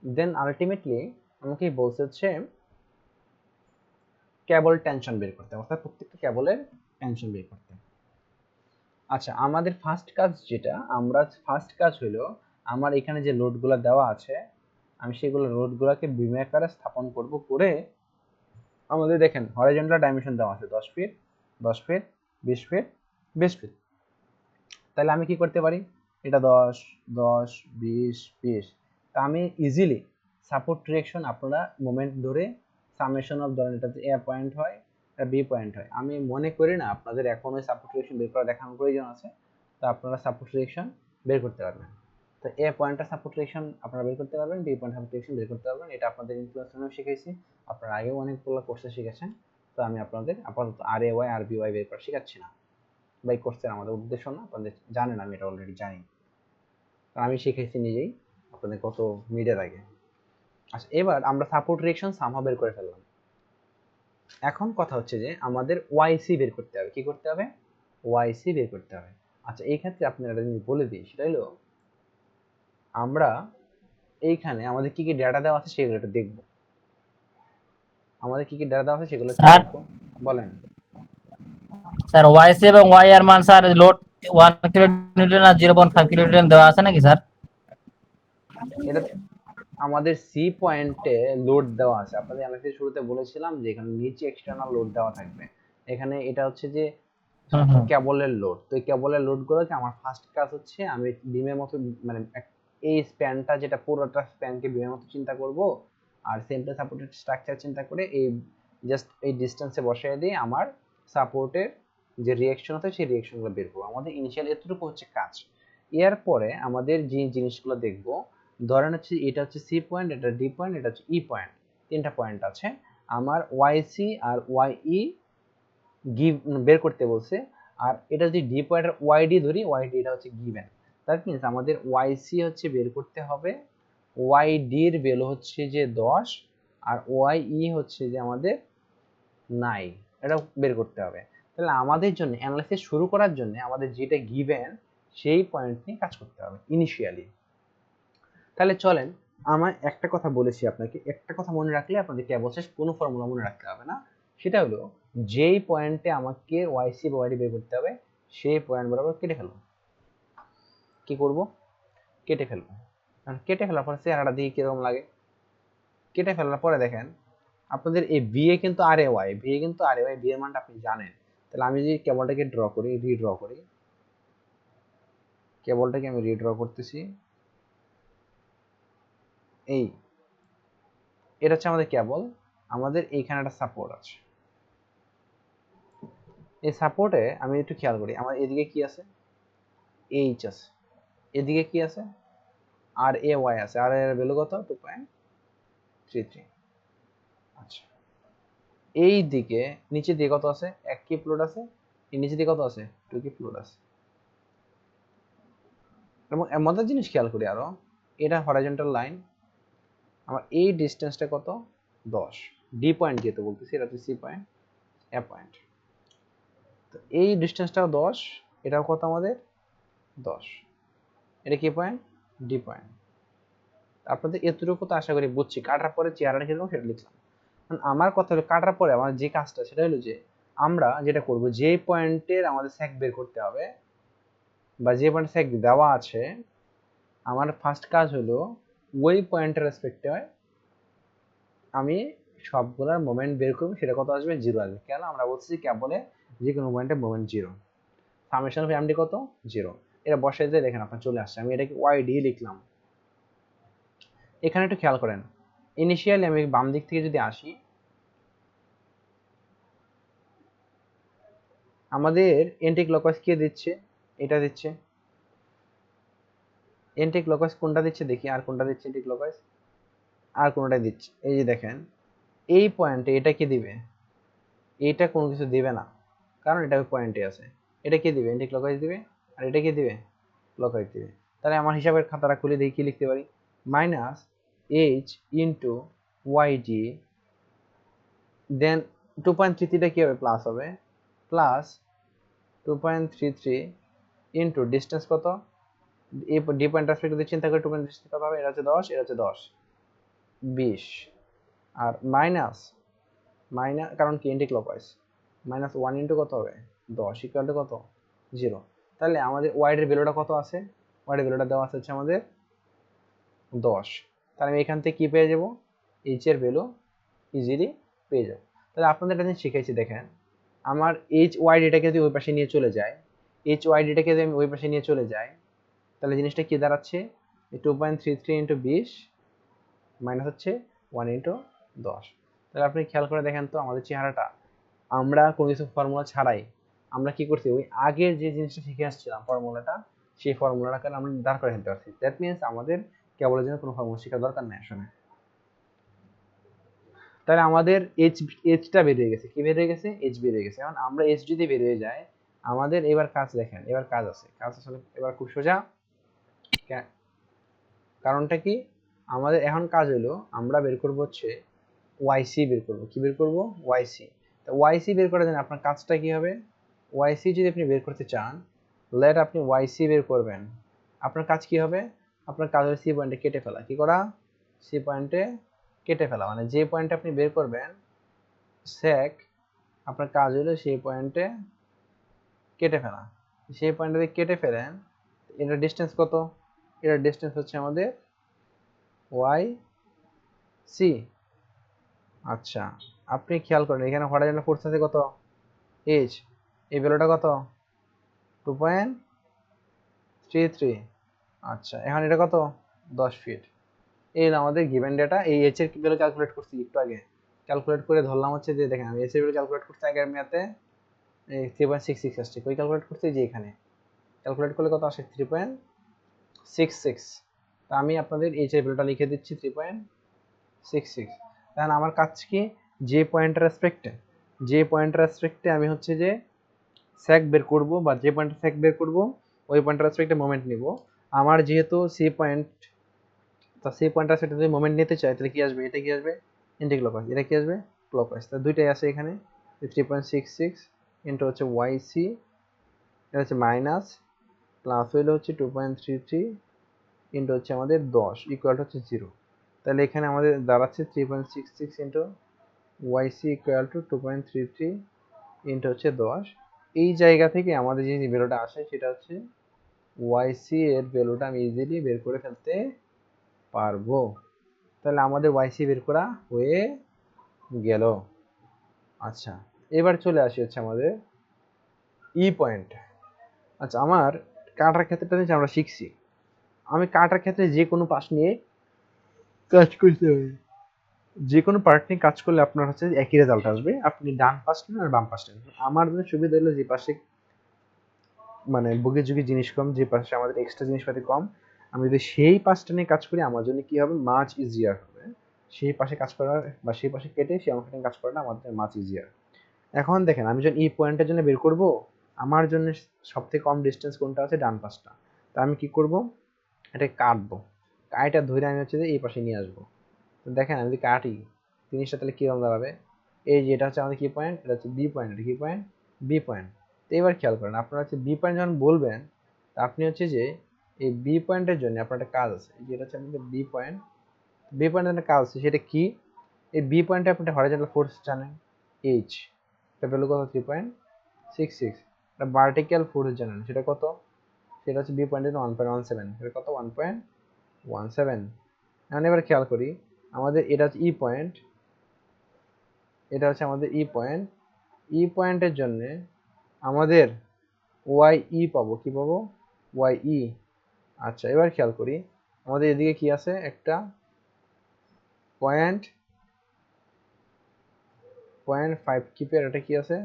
দেন আলটিমেটলি আমাকে বলছে হচ্ছে কেবল টেনশন বের করতে, অর্থাৎ প্রত্যেকটা কেবলের টেনশন বের করতে। আচ্ছা আমাদের ফার্স্ট কাজ হলো আমার এখানে যে লোডগুলো দেওয়া আছে আমি সেগুলো লোডগুলোকে বিম আকারে স্থাপন করব, করে আমাদের দেখেন হরাইজন্টাল ডাইমেনশন দেওয়া আছে 10 ফিট 10 ফিট 20 ফিট 20 ফিট। তাহলে আমি কি করতে পারি, এটা 10 10 20 20, তা আমি ইজিলি সাপোর্ট ডিরেকশন আপনারা মোমেন্ট ধরে সামেশন অফ, ধরেন এটা এ পয়েন্ট হয়, এটা বি পয়েন্ট হয়। আমি মনে করি না আপনাদের এখন ওই সাপোর্ট রিলেশন বের করা দেখানোর প্রয়োজন আছে, তো আপনারা সাপোর্ট রিলেশন বের করতে পারবেন। তো এ পয়েন্টটা সাপোর্ট রিলেশন আপনারা বের করতে পারবেন, বি পয়েন্ট সাপোর্ট রিলেশন বের করতে পারবেন। এটা আপনাদের ইনফ্লুয়েন্সারেও শিখাইছি, আপনারা আগেও অনেকগুলো কোর্সে শিখেছেন। তো আমি আপনাদের আপাতত আর A Y R B Y বের করা শেখাচ্ছি না, বা এই কোর্সের আমাদের উদ্দেশ্য না, আপনাদের জানেন আমি এটা অলরেডি জানি, কারণ আমি শিখেছি নিজেই আপনাদের কত মিডের আগে। আচ্ছা, এবার আমরা সাপোর্ট রিলেশন সামহাও বের করে ফেললাম। এখন কথা হচ্ছে যে আমাদের ওয়াইসি বের করতে হবে। কি করতে হবে? ওয়াইসি বের করতে হবে। আচ্ছা, এই ক্ষেত্রে আপনারা একটা জিনিস বলে দিই, সেটা হলো আমরা এইখানে আমাদের কি কি ডেটা দেওয়া আছে সেগুলো একটু দেখবো। আমাদের কি কি ডেটা দেওয়া আছে সেগুলো একটু স্যার দেখবো। বলেন। স্যার ওয়াইসি এবং ওয়াই এর মান স্যার লোড 1 কিলো নিউটন আর 0.5 কিলো নিউটন দেওয়া আছে নাকি স্যার? এটা আমাদের সি পয়েন্টে লোড দেওয়া আছে। আপনাদের অ্যানালাইসিস শুরুতে বলেছিলাম যে এখানে নিচে এক্সটার্নাল লোড দেওয়া থাকবে। এখানে এটা হচ্ছে যে হুম হুম কেবলের লোড। তো এই কেবলের লোড গুলোকে আমার ফার্স্ট কাজ হচ্ছে আমি বিমের মতো, মানে এই স্প্যানটা যেটা পুরোটা স্প্যানকে বিমের মতো চিন্তা করব, আর সেন্টার সাপোর্টেড স্ট্রাকচার চিন্তা করে এই জাস্ট এই ডিসটেন্সে বসিয়ে দিয়ে আমার সাপোর্টের যে রিঅ্যাকশন আছে সেই রিঅ্যাকশনগুলো বের করবো। আমাদের ইনিশিয়াল এতটুকু হচ্ছে কাজ। এরপরে আমাদের যে জিনিসগুলো দেখবো, ধরেন হচ্ছে এটা হচ্ছে সি পয়েন্ট, এটা ডি পয়েন্ট, এটা হচ্ছে ই পয়েন্ট, তিনটা পয়েন্ট আছে। আমার ওয়াইসি আর ওয়াইই গিভ বের করতে বলছে। আর এটা যদি ডি পয়েন্টের ওয়াইডি ধরি, ওয়াইডি এটা হচ্ছে গিভেন। দ্যাট মিনস আমাদের ওয়াইসি হচ্ছে বের করতে হবে, ওয়াইডির ভ্যালু হচ্ছে যে 10, আর ওয়াইই হচ্ছে যে আমাদের 9, এটা বের করতে হবে। তাহলে আমাদের জন্য অ্যানালাইসিস শুরু করার জন্য আমাদের যেটা গিভেন সেই পয়েন্ট নিয়ে কাজ করতে হবে ইনিশিয়ালি। তাহলে চলেন, আমার একটা কথা বলেছি আপনাকে, একটা কথা মনে রাখলে আপনাদের কেবল শেষ কোনো ফর্মুলা মনে রাখতে হবে না। সেটা হলো যেই পয়েন্টে আমাকে ওয়াইসি বা ওয়াইডি বের করতে হবে সেই পয়েন্ট বরাবর কেটে ফেলবো। কি করব? কেটে ফেলবো। কেটে ফেলার পরে চেহারাটা দিয়ে কিরকম লাগে। কেটে ফেলার পরে দেখেন আপনাদের এই বি এ কিন্তু আর এ ওয়াই, বি এ কিন্তু আর এ ওয়াই, বি এর মানটা আপনি জানেন। তাহলে আমি যদি কেবলটাকে ড্র করি, রিড্র করি, কেবলটাকে আমি রিড্র করতেছি, এই এটা হচ্ছে আমাদের কেবল। আমাদের এইখানে একটা সাপোর্ট আছে। এই সাপোর্টে আমি একটু খেয়াল করি, আমার এদিকে কি আছে? এইচ আছে। এদিকে কি আছে? আর এ ওয়াই আছে। আর এর ভ্যালু কত? 2.33। আচ্ছা, এই দিকে নিচে দিয়ে কত আছে? 1 কিপ লোড আছে। এই নিচে দিয়ে কত আছে? 2 কিপ লোড আছে। এবং মজার জিনিস খেয়াল করি আরো, এটা হরাইজন্টাল লাইন। আমার এই ডিসটেন্সটা কত? 10। ডি পয়েন্ট যেহেতু বলতেছি, এটা হচ্ছে সি পয়েন্ট, এ পয়েন্ট। তো এই ডিসটেন্সটাও 10, এটাও কত আমাদের? 10। এটা কি পয়েন্ট? D point. আপনাদের এতটুকু তো আশা করি বুঝছি। কাটার পরে চেহারাটা কিরকম সেটা লিখলাম। আমার কথা হলো কাটার পরে আমার যে কাজটা সেটা হলো যে আমরা যেটা করব, যে পয়েন্টের আমাদের স্যাক বের করতে হবে বা যে পয়েন্টে স্যাক দেওয়া আছে, আমার ফার্স্ট কাজ হলো ওই পয়েন্টের রেসপেক্টে আমি সবগুলোর মোমেন্ট বের করবো। সেটা কত আসবে? 0 আসবে। কেন? আমরা বলছি কেবলে যে কোনো মোমেন্টের মোমেন্ট 0। সামেশন অফ এমডি কত? 0। এটা বসাই দিয়ে দেখেন আপনার চলে আসছে। আমি এটাকে ওয়াইডি লিখলাম। এখানে একটু খেয়াল করেন, ইনিশিয়ালি আমি বাম দিক থেকে যদি আসি, আমাদের এন্টি ক্লকওয়াইজ কে দিচ্ছে? এটা দিচ্ছে। এন্টি ক্লকওয়াইজ কোনটা দিচ্ছে দেখি, আর কোনটা দিচ্ছে এন্টি ক্লকওয়াইজ? আর কোনটাই দিচ্ছে। এই যে দেখেন এই পয়েন্টে এটা কি দিবে? এটা কোনো কিছু দিবে না, কারণ এটা ওই পয়েন্টে আছে। এটা কি দিবে? এন্টি ক্লকওয়াইজ দিবে। আর এটা কি দিবে? ক্লকওয়াইজ দিবে। তাহলে আমার হিসাবের খাতাটা খুলে দেখি কি লিখতে পারি। মাইনাস এইচ ইন্টু ওয়াইডি, দেন 2.33টা কি হবে? প্লাস হবে। প্লাস 2.33 ইন্টু ডিস্টেন্স কত? এই ডি পয়েন্ট রেসপেক্ট যদি চিন্তা করি 2.33 কত হবে? এটা হচ্ছে 10, এটা হচ্ছে 10, 20। আর মাইনাস, কারণ কি এন্টি ক্লকওয়াইজ, মাইনাস 1 ইন্টু কত হবে? 10 ইকুয়াল টু কত? 0। তাহলে আমাদের ওয়াইড এর ভ্যালুটা কত আছে? ওয়াইড এর ভ্যালুটা দেওয়া আছে হচ্ছে আমাদের 10। তাহলে আমি এখান থেকে কি পেয়ে যাব? এইচ এর ভ্যালু ইজিলি পেয়ে যাব। তাহলে আপনাদের একটা জিনিস শিখাইছি দেখেন, আমার এইচ ওয়াইড এটাকে যদি ওই পাশে নিয়ে চলে যায়, এইচ ওয়াইড এটাকে যদি আমি ওই পাশে নিয়ে চলে যাই, তাহলে জিনিসটা কি দাঁড়াচ্ছে? 2.33 ইন্টু 20 মাইনাস হচ্ছে 1 ইন্টু 10। তাহলে আপনি খেয়াল করে দেখেন তো আমাদের চেহারাটা, আমরা কোনো কিছু ফর্মুলা ছাড়াই আমরা কি করছি, ওই আগের যে জিনিসটা শিখে আসছিলাম ফর্মুলাটা, সেই ফর্মুলাটাকে আমরা দাঁড় করে ফেলতে পারছি। দ্যাট মিনস আমাদের কেবলের জন্য কোনো ফর্মুলা শেখার দরকার নেই আসলে। তাহলে আমাদের এইচটা বেরিয়ে গেছে, কি বেরিয়ে গেছে, এইচ বেরিয়ে গেছে। এখন আমরা এইচ যদি বেরিয়ে যায়, আমাদের এবার কাজ দেখেন, এবার কাজ আছে, কাজ আসলে এবার খুব সোজা। কারণটা কি, আমাদের এখন কাজ হলো আমরা বের করবো হচ্ছে ওয়াইসি বের করবো। কি বের করবো, ওয়াইসি। তো ওয়াইসি বের করার জন্য আপনার কাজটা কি হবে, ওয়াইসি যদি আপনি বের করতে চান, লেট আপনি ওয়াইসি বের করবেন, আপনার কাজ কি হবে, আপনার কাজ হলো সি পয়েন্টে কেটে ফেলা। কি করা, সি পয়েন্টে কেটে ফেলা, মানে যে পয়েন্টে আপনি বের করবেন সেক, আপনার কাজ হলো সেই পয়েন্টে কেটে ফেলা। সেই পয়েন্টে কেটে ফেলেন, এটার ডিস্টেন্স কত, এটার ডিস্টেন্স হচ্ছে আমাদের ওয়াই সি। আচ্ছা, আপনি খেয়াল করেন এখানে হরাইজন্টাল ফোর্স আছে কত, এইচ, এই ভ্যালুটা কত, 2.33। আচ্ছা, এখন এটা কত, 10 ফিট। এই হলো আমাদের গিভেন ডেটা। এই এইচ এর ভ্যালু ক্যালকুলেট করছি একটু আগে, ক্যালকুলেট করে ধরলাম হচ্ছে যে দেখেন আমি এইচ এর ভ্যালু ক্যালকুলেট করছি আগের ম্যাথে, এই 3.66 আসছে। কই ক্যালকুলেট করছি, যে এখানে ক্যালকুলেট করলে কত আসে, 3.66। তা আমি আপনাদের এইচ এর ভ্যালুটা লিখে দিচ্ছি 3.66। তাহলে আমার কাজ কি, যে পয়েন্টের রেসপেক্টে, যে পয়েন্টের রেসপেক্টে আমি হচ্ছে যে স্যাক বের করব, বা যে পয়েন্টে স্যাক বের করব ওই পয়েন্টের রেসপেক্টে মোমেন্ট নিব। আমার যেহেতু সি পয়েন্ট, তা সি পয়েন্টের রেসপেক্টে যদি মোমেন্ট নিতে চাই তাহলে কি আসবে, এটা কি আসবে, এন্টি ক্লকওয়াইজ, এটা কি আসবে, ক্লকওয়াইজ। তা দুইটাই আছে এখানে, 3.66 ইন্টু হচ্ছে ওয়াই সি, এটা হচ্ছে মাইনাস, প্লাস হইলে হচ্ছে 2.33 ইন্টু হচ্ছে আমাদের 10 ইকুয়াল হচ্ছে 0। তাহলে এখানে আমাদের দাঁড়াচ্ছে 3.66 into Owaisi equal to 2.33 into হচ্ছে 10। এই জায়গা থেকে আমাদের যে ভ্যালুটা আসে সেটা হচ্ছে ওয়াইসি এর ভ্যালুটা আমি ইজিলি বের করে ফেলতে পারবো। তাহলে আমাদের ওয়াইসি বের করা হয়ে গেল। আচ্ছা, এবার চলে আসি হচ্ছে আমাদের ই পয়েন্ট। আচ্ছা, আমার কাটার ক্ষেত্রটা নিয়ে আমরা শিখছি, আমি কাটার ক্ষেত্রে যে কোনো পাশ নিয়ে কাজ করতে হবে, যে কোনো পার্ট নিয়ে কাজ করলে আপনার হচ্ছে একই রেজাল্ট আসবে, আপনি ডান পাশ নেন আর বাম পাশ নেন। আমার জন্য সুবিধা হলো যে পাশে মানে বুকে ঝুঁকি জিনিস কম, যে পাশে আমাদের এক্সট্রা জিনিসপাতি কম, আমি যদি সেই পাশটা নিয়ে কাজ করি আমার জন্য কি হবে, মাচ ইজিয়ার হবে। সেই পাশে কাজ করার বা সেই পাশে কেটে সেই অংশটা নিয়ে কাজ করাটা আমাদের মাচ ইজিয়ার। এখন দেখেন আমি যখন এই পয়েন্টের জন্য বের করব, আমার জন্য সবথেকে কম ডিস্টেন্স কোনটা আছে, ডান পাশটা। তা আমি কি করব, এটা কাটবো, কাইটা ধরে আমি হচ্ছে যে এই পাশে নিয়ে আসবো। তো দেখেন আমি যদি কাটি জিনিসটা তাহলে কিরকম দাঁড়াবে, এই যে এটা হচ্ছে আমাদের কি পয়েন্ট, এটা হচ্ছে বি পয়েন্ট, এটা কি পয়েন্ট, বি পয়েন্ট। তো এবার খেয়াল করেন আপনারা হচ্ছে বি পয়েন্ট যখন বলবেন, তা আপনি হচ্ছে যে এই বি পয়েন্টের জন্য আপনার একটা কাজ আছে, যেটা হচ্ছে আমাদের বি পয়েন্ট, বি পয়েন্টের একটা কাজ আছে, সেটা কি, এই বি পয়েন্টে আপনি হরিজন্টাল ফোর্স জানেন এইচ, এটা ভ্যালু কত, 3.66। এটা ভার্টিক্যাল ফোর্স জানেন সেটা কত, সেটা হচ্ছে বি পয়েন্টের 1.17, এটা কত, 1.17। এখন এবার খেয়াল করি আমাদের এটা হচ্ছে ই পয়েন্ট, এটা হচ্ছে আমাদের ই পয়েন্ট, ই পয়েন্টের জন্য আমাদের ওয়াই ই পাবো, কি পাবো, ওয়াই ই। আচ্ছা, এবার খেয়াল করি আমাদের এদিকে কি আছে, একটা পয়েন্ট 0.5 কিপের একটা কি আছে,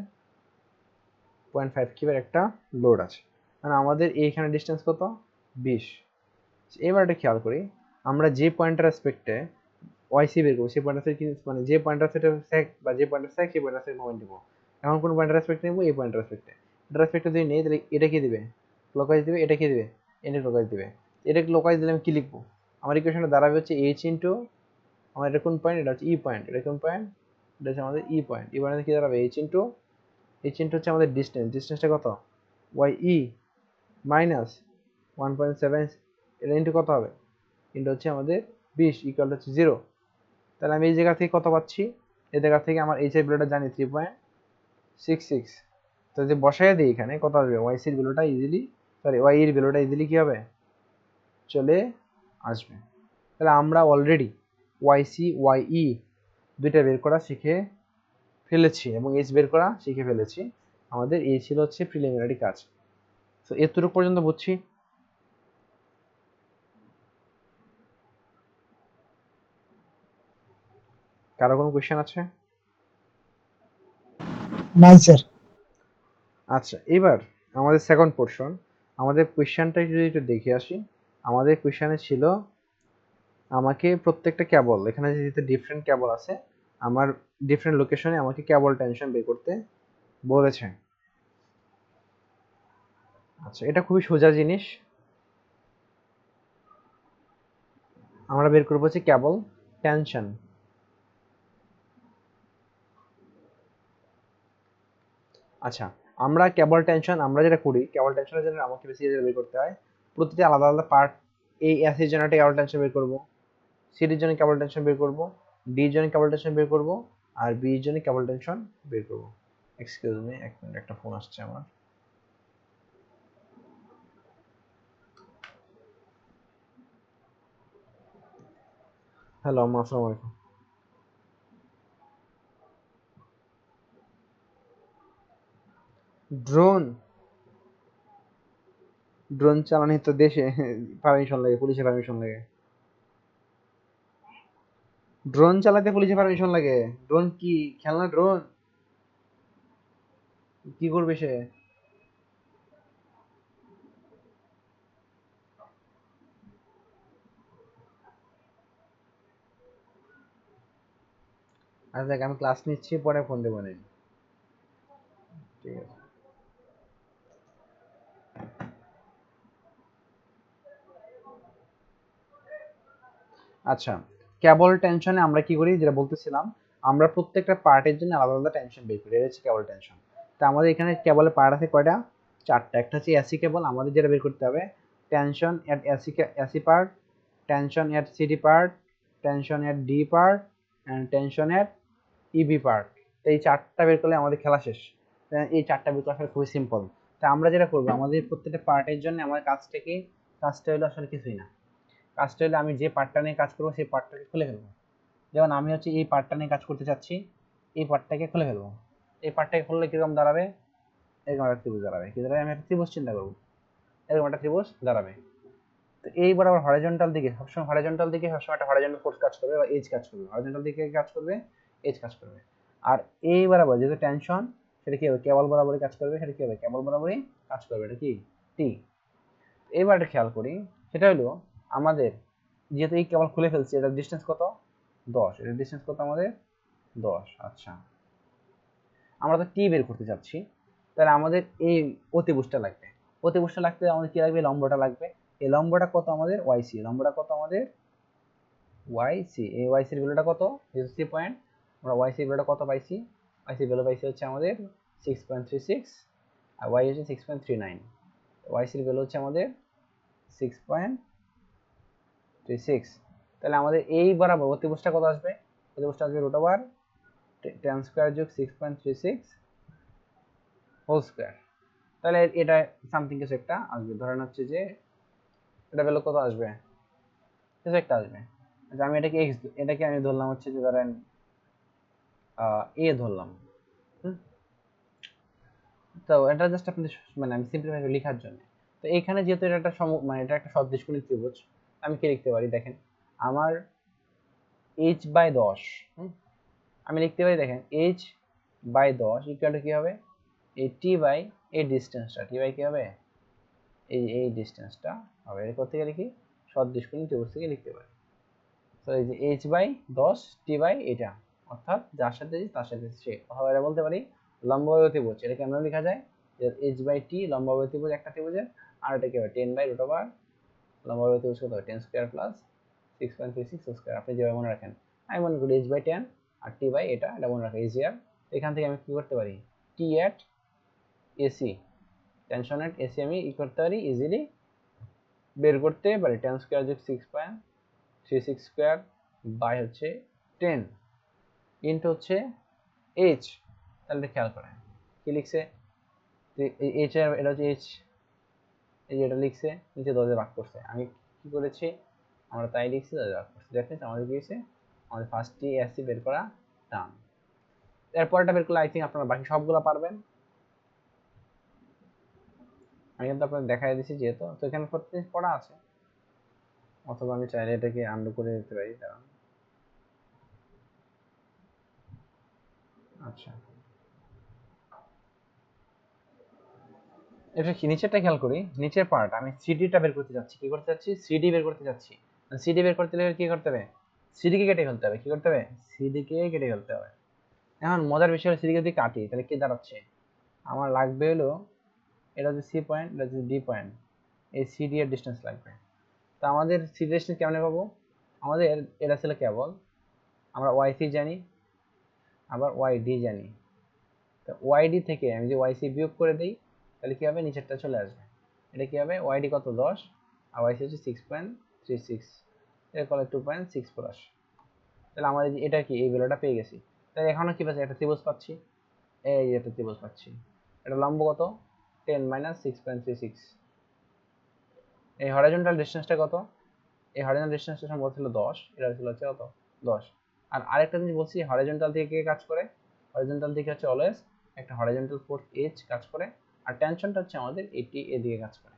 0.5 কিপের একটা লোড আছে, মানে আমাদের এইখানে ডিস্টেন্স কত, 20। এবার এটা খেয়াল করি আমরা যে পয়েন্টের রেসপেক্টে ওয়াইসি বের করবো, সেই পয়েন্টার কি, মানে যে পয়েন্টার সেটা স্যাক বা যে পয়েন্টার স্যাক সেই পয়েন্টার সেট মোমেন্ট নেবো। এখন কোন পয়েন্টার রেসপেক্ট নেবো, এই পয়েন্টার রেসপেক্টে। এটা রেসপেক্টে যদি নেই তাহলে এটা কি দিবে, ক্লকওয়াইজ দিবে, এটা কি দিবে, এন্টি ক্লকওয়াইজ দিবে। এটা ক্লকওয়াইজ দিলে আমি কি লিখবো, আমার ইকুয়েশনটা দাঁড়াবে হচ্ছে এইচ ইন্টু, আমার এটা কোন পয়েন্ট, এটা হচ্ছে ই পয়েন্ট, এটা কোন পয়েন্ট, এটা হচ্ছে আমাদের ই পয়েন্ট। ই পয়েন্টে কি দাঁড়াবে, এইচ ইন্টু, এইচ ইন্টু হচ্ছে আমাদের ডিস্টেন্স, ডিস্টেন্সটা কত, ওয়াই ই মাইনাস 1.7, এটা ইন্টু কত হবে, ইন্টু হচ্ছে আমাদের 20 ইকুয়াল হচ্ছে 0। তাহলে আমি এই জায়গা থেকে কত পাচ্ছি, এই জায়গা থেকে আমার এইচ এর ভ্যালুটা জানি 3.66। তো যদি বসায় দিই এখানে কত আসবে, ওয়াই সির ভ্যালুটা ইজিলি, সরি ওয়াই এর ভ্যালুটা ইজিলি কি হবে, চলে আসবে। তাহলে আমরা already Y C Y E দুইটা বের করা শিখে ফেলেছি এবং এইচ বের করা শিখে ফেলেছি। আমাদের এই ছিল হচ্ছে প্রিলিমিনারি কাজ। তো এতটুকু পর্যন্ত বুঝছি। কারো কোনো কোয়েশ্চেন আছে? নাই স্যার। আচ্ছা, এবার আমাদের সেকেন্ড পোর্শন। আমাদের কোয়েশ্চেনটা যদি একটু দেখে আসি। আমাদের কোয়েশ্চেনে ছিল আমাকে প্রত্যেকটা কেবল, এখানে যেহেতু ডিফারেন্ট কেবল আছে, আমার ডিফারেন্ট লোকেশনে আমাকে কেবল টেনশন বের করতে বলেছে। আচ্ছা, এটা খুবই সোজা জিনিস। আমরা বের করবো হচ্ছে কেবল টেনশন। আচ্ছা, আমরা কেবল টেনশন আমরা যেটা করি, কেবল টেনশনের জন্য আমাকে বেশি যেটা বের করতে হয়, প্রতিটা আলাদা আলাদা পার্ট। এই এসির জন্য একটা কেবল টেনশন বের করবো, সিডির জন্য কেবল টেনশন বের করবো, ডির জন্য কেবল টেনশন বের করবো, আর বির জন্য কেবল টেনশন বের করবো। এক্সকিউজ মি, এক মিনিট, একটা ফোন আসছে আমার। হ্যালো আম্মা, আসসালামু আলাইকুম। ড্রোন, ড্রোন চালানি তো দেশে পারমিশন লাগে, পুলিশের পারমিশন লাগে। ড্রোন চালাতে পুলিশের পারমিশন লাগে। ড্রোন কি খেলনা? ড্রোন কি করবে সে? আচ্ছা দেখ, আমি ক্লাস নিচ্ছি, পরে ফোন দেবো না। ঠিক আছে। আচ্ছা, কেবল টেনশনে আমরা কি করি, যেটা বলতেছিলাম, আমরা প্রত্যেকটা পার্টের জন্য আলাদা আলাদা টেনশন বের করি। এটা হচ্ছে কেবল টেনশন। তা আমাদের এখানে কেবলের পার্ট আছে কয়টা? চারটা। একটা হচ্ছে এসি কেবল, আমাদের যেটা বের করতে হবে tension at AC, AC part, tension at CD part, tension at D part, and tension at EB part. তো এই চারটা বের করলে আমাদের খেলা শেষ। এই চারটা বের করা আসলে খুবই সিম্পল। তা আমরা যেটা করবো, আমাদের প্রত্যেকটা পার্টের জন্য আমাদের কাজটা কি? কাজটা হলো আসলে কিছুই না। কাজটা হলো আমি যে পার্টটা নিয়ে কাজ করবো সেই পার্টটাকে খুলে ফেলবো। যেমন আমি হচ্ছে এই পার্টটা নিয়ে কাজ করতে চাচ্ছি, এই পার্টটাকে খুলে ফেলবো। এই পার্টটাকে খুললে কিরকম দাঁড়াবে? এরকম একটা ত্রিভুজ দাঁড়াবে। কি দাঁড়াবে? আমি একটা ত্রিভুজ চিন্তা করবো, এরকম একটা ত্রিভুজ দাঁড়াবে। তো এই বরাবর হরাইজন্টাল দিকে, সবসময় হরাইজন্টাল দিকে সবসময় একটা হরাইজন্টাল ফোর্স কাজ করবে বা এজ কাজ করবে। হরাইজন্টাল দিকে কাজ করবে, এজ কাজ করবে। আর এই বরাবর যেহেতু টেনশন, সেটা কি হবে? কেবল বরাবরই কাজ করবে। সেটা কি হবে? কেবল বরাবরই কাজ করবে। এটা কি? টি। এবার একটা খেয়াল করি, সেটা হলো আমাদের যেহেতু এই কেবল খুলে ফেলছি, এটার ডিস্টেন্স কত? 10। এটার ডিস্টেন্স কত আমাদের? 10। আচ্ছা, আমরা তো টি বের করতে চাচ্ছি, তাহলে আমাদের এই অতিভুজটা লাগবে। অতিভুজটা লাগতে আমাদের কি লাগবে? লম্বটা লাগবে। এই লম্বটা কত আমাদের? ওয়াইসি। লম্বটা কত আমাদের? ওয়াইসি। এই ওয়াইসির ভ্যালুটা কত? 3 পয়েন্ট। আমরা ওয়াইসির ভ্যালুটা কত পাইছি? ওয়াইসির ভ্যালু পাইছি হচ্ছে আমাদের 6.36, আর ওয়াই হচ্ছে 6.39। ওয়াইসির ভ্যালু হচ্ছে আমাদের 6.36। তাহলে আমাদের এই বরাবর অতিভুজটা কত আসবে? অতিভুজটা আসবে √10² যোগ 6.36 হোল স্কোয়ার। তাহলে এটা সামথিং কিছু একটা আসবে। ধরেন হচ্ছে যে এটা ভ্যালু কত আসবে? কিছু একটা আসবে। আচ্ছা, আমি এটাকে এক্স, এটাকে আমি ধরলাম হচ্ছে যে ধরেন এ ধরলাম। তো এটা জাস্ট আপনাদের মানে আমি সিম্পলিফাই করে লেখার জন্য। তো এখানে যেহেতু এটা একটা মানে এটা একটা সদৃশকোণী ত্রিভুজ, আমি কি লিখতে পারি দেখেন, আমার h/10, আমি লিখতে পারি দেখেন h/10 ইকুয়াল টু কি হবে? এই টি বাই এই ডিসটেন্সটা, টি বাই কি হবে? এই ডিসটেন্সটা হবে। এটা করতে গেলে কি সদৃশকোণী ত্রিভুজ থেকে লিখতে পারি। তো এই যে h/10 টি বাই এটা, অর্থাৎ যার সাথে তার সাথে সে, অথবা এটা বলতে পারি লম্ববাহু ত্রিভুজ। এটা কেমন লেখা যায়? যে h/t লম্ববাহু ত্রিভুজ একটা ত্রিভুজের, আর এটা কি হবে? 10/√, লম্ববাহু ত্রিভুজ কত হবে? 10 স্কয়ার প্লাস 6.36 স্কয়ার। আপনি যেভাবে মনে রাখেন, আমি মনে করি h/10 আর t বাই এটা, এটা মনে রাখা ইজিয়ার। এখান থেকে আমি কি করতে পারি? t at ac, tension at AC আমি ই করতে পারি, ইজিলি বের করতে পারি। 10 স্কয়ার যোগ 6.36 স্কয়ার বাই হচ্ছে 10 ইন্টু হচ্ছে এইচ। তাহলে খেয়াল করেন কি লিখছে, এইচ এর এটা হচ্ছে এইচ, এই যে এটা লিখছে নিচে 10 ভাগ করছে। আমি কি করেছি? আমরা তাই লিখছি, 10 ভাগ করছি। দেখেন আমাদের কি হয়েছে? আমাদের ফার্স্টটি এসি বের করা ডান। এরপরটা বের করলে আই থিঙ্ক আপনারা বাকি সবগুলো পারবেন। আমি কিন্তু আপনাদের দেখাই দিচ্ছি যেহেতু, তো এখানে প্রত্যেক পড়া আছে, অথবা আমি চাইলে এটাকে আন্ডু করে দিতে পারি। কারণ আচ্ছা, এটা কি নিচেরটা খেয়াল করি, নিচের পার্ট আমি সিডিটা বের করতে যাচ্ছি, কি করতে যাচ্ছি, সিডি বের করতে যাচ্ছি। সিডি বের করতে গেলে কি করতে হবে, সিডি কে কেটে ফেলতে হবে, কি করতে হবে, সিডি কে কেটে ফেলতে হবে। এখন মজার বিষয় হলো সিডি কে যদি কাটি তাহলে কি দাঁড়াচ্ছে, আমার লাগবে হলো এটা হচ্ছে সি পয়েন্ট, এটা হচ্ছে ডি পয়েন্ট, এই সিডি এর ডিসটেন্স লাগবে। তো আমাদের সিডি ডিসটেন্স কেমনে পাবো, আমাদের এটা ছিল কেবল আমরা ওয়াইসি জানি আবার ওয়াইডি জানি। তো ওয়াইডি থেকে আমি যে ওয়াইসি বিয়োগ করে দিই তাহলে কি হবে, নিচেরটা চলে আসবে। এটা কি হবে, ওয়াইডি কত 10 আর ওয়াইসি হচ্ছে 6.36, এর কলে 2.6 তাহলে আমার এটা কি এই ভ্যালুটা পেয়ে গেছি। তাহলে এখনো কি পাচ্ছি, একটা ত্রিভুজ পাচ্ছি, এই যে একটা ত্রিভুজ পাচ্ছি। এটা লম্ব কত, 10 - 6.36। এই হরাইজন্টাল ডিসটেন্সটা কত, এই হরাইজন্টাল ডিসটেন্সটা সম্ভবত ছিল 10, এটা ছিল হচ্ছে কত 10। আর আরেকটা জিনিস বলছি, হরাইজন্টাল থেকে কে কাজ করে, হরাইজন্টাল দিকে হচ্ছে অলওয়েজ একটা হরাইজন্টাল ফোর্স এইচ কাজ করে, আর টেনশনটা হচ্ছে আমাদের এটি এদিকে কাজ করে।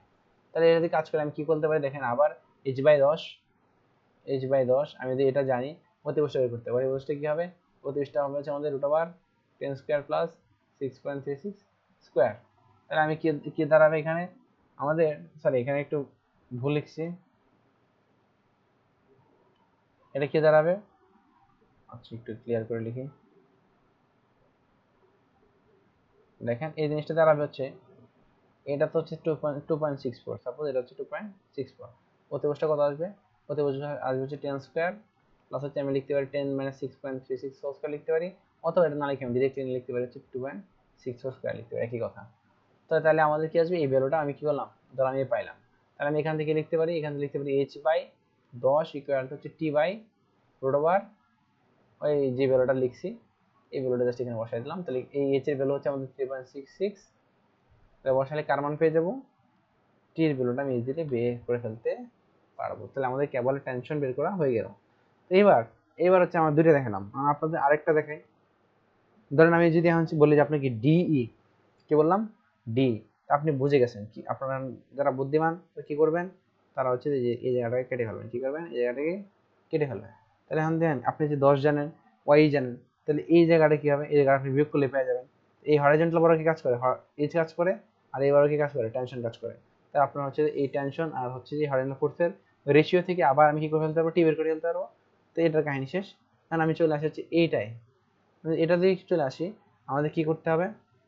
তাহলে এটা যদি কাজ করে আমি কি করতে পারি দেখেন, আবার h/10, h/10 আমি যদি এটা জানি অতিবেষ্টা বের করতে পারি, অতিবেষ্টা কি হবে, অতিবেষ্টা হবে হচ্ছে আমাদের √10 স্কয়ার প্লাস 6.36 স্কয়ার। তাহলে আমি কি কি দাঁড়াবে এখানে আমাদের, সরি এখানে একটু ভুল লিখছি, এটা কি দাঁড়াবে, আচ্ছা একটু ক্লিয়ার করে লিখি। দেখেন এই জিনিসটা দাঁড়াবে হচ্ছে, এটা তো হচ্ছে 2.64, সাপোজ এটা হচ্ছে 2.64, অতিবেষ্টা কত আসবে, অতিবেষ্টা আসবে হচ্ছে 10 স্কয়ার প্লাস হচ্ছে আমি লিখতে পারি 10 - 6.36 হোল স্কয়ার লিখতে পারি, অথবা এটা না লিখে আমি ডিরেক্টলি লিখতে পারি হচ্ছে 2.64 স্কয়ার লিখতে পারি, একই কথা। তো তাহলে আমাদের কি আসবে, এই ভ্যালুটা আমি কি করলাম, ধর আমি পাইলাম, তাহলে আমি এখান থেকে লিখতে পারি, এখান থেকে লিখতে পারি h/10 ইকুয়াল টু হচ্ছে t/√, ওই যে ভ্যালুটা লিখছি এই ভ্যালুটা জাস্ট এখানে বসাই দিলাম। তাহলে এই h এর ভ্যালু হচ্ছে আমাদের 3.66, তাহলে বসালে কার মান পেয়ে যাবো, t এর ভ্যালুটা আমি ইজিলি বের করে ফেলতে পারবো। তাহলে আমাদের কেবলের টেনশন বের করা হয়ে গেল। তো এবার হচ্ছে আমার দুইটা দেখালাম, আপনাদের আরেকটা দেখাই। ধরেন আমি যদি এখন বলি যে আপনাকে ডিই, কি বললাম, ডি, আপনি বুঝে গেছেন কি, আপনারা যারা বুদ্ধিমান তো কি করবেন, তারা হচ্ছে যে এই জায়গাটাকে কেটে ফেলবেন, কি করবেন এই জায়গাটাকে কেটে ফেলবেন। তাহলে এখন দেখেন আপনি যে 10 জানেন, ওয়াই জানেন, তাহলে এই জায়গাটা কি হবে, এই জায়গাটা আপনি বিয়োগ করলে পেয়ে যাবেন। এই হরাইজন্টাল বড় কি কাজ করে, এইচ কাজ করে, আর এই বড় কি কাজ করে, টেনশন কাজ করে। তাই আপনার হচ্ছে এই টেনশন আর হচ্ছে যে হরাইজন্টাল ফোর্সের রেশিও থেকে আবার আমি কি করে ফেলতে পারবো, টি বের করে ফেলতে পারবো। তো এটার কাহিনী শেষ। কারণ আমি চলে আসি হচ্ছে এইটাই, এটা দিয়ে চলে আসি, আমাদের কি করতে হবে,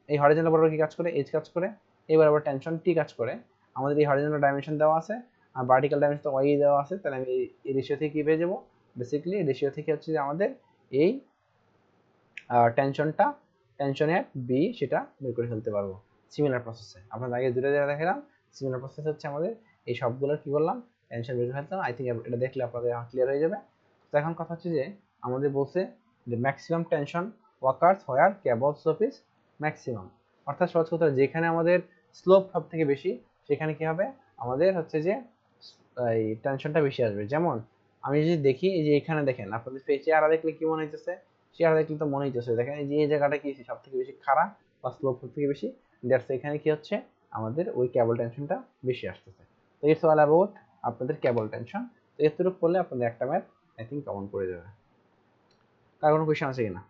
এই হরিজন্টাল বরাবর কি কাজ করে, এইচ কাজ করে, এই বরাবর টেনশন টি কাজ করে। আমাদের এই হরিজন্টাল ডাইমেনশন দেওয়া আছে আর ভার্টিক্যাল ডাইমেনশন তো ওয়াই দেওয়া আছে, তাহলে আমি এই রেশিও থেকে কি পেয়ে যাবো, বেসিক্যালি রেশিও থেকে হচ্ছে যে আমাদের এই টেনশনটা, টেনশনের বি সেটা বের করে ফেলতে পারবো সিমিলার প্রসেসে। আপনাদের আগে দুটো জায়গা দেখালাম, সিমিলার প্রসেস হচ্ছে আমাদের এই সবগুলোর কি করলাম, টেনশন বের করে ফেলতাম। আই থিঙ্ক এটা দেখলে আপনাদের ক্লিয়ার হয়ে যাবে। তো এখন কথা হচ্ছে যে আমাদের বলছে যে maximum tension workers where cable slope is maximum, অর্থাৎ সহজ কথা যেখানে আমাদের স্লোপ সব থেকে বেশি সেখানে কি হবে, আমাদের হচ্ছে যে এই টেনশনটা বেশি আসবে। যেমন আমি যদি দেখি এই যে এখানে দেখেন আপনাদের চেহারা দেখলে কি মনে হইতেছে, চেহারা দেখলে তো মনে হইতেছে দেখেন এই যে এই জায়গাটা কি সব থেকে বেশি খাড়া বা স্লোপ সব থেকে বেশি, দ্যাটস এখানে কি হচ্ছে আমাদের ওই কেবল টেনশনটা বেশি আসতেছে। তো ইটস অল অ্যাবাউট আপনাদের কেবল টেনশন। তো এতটুকু করলে আপনাদের একটা ম্যাথ আই থিঙ্ক কমন পড়ে যাবে। কার কোনো কোয়েশ্চেন আছে কিনা?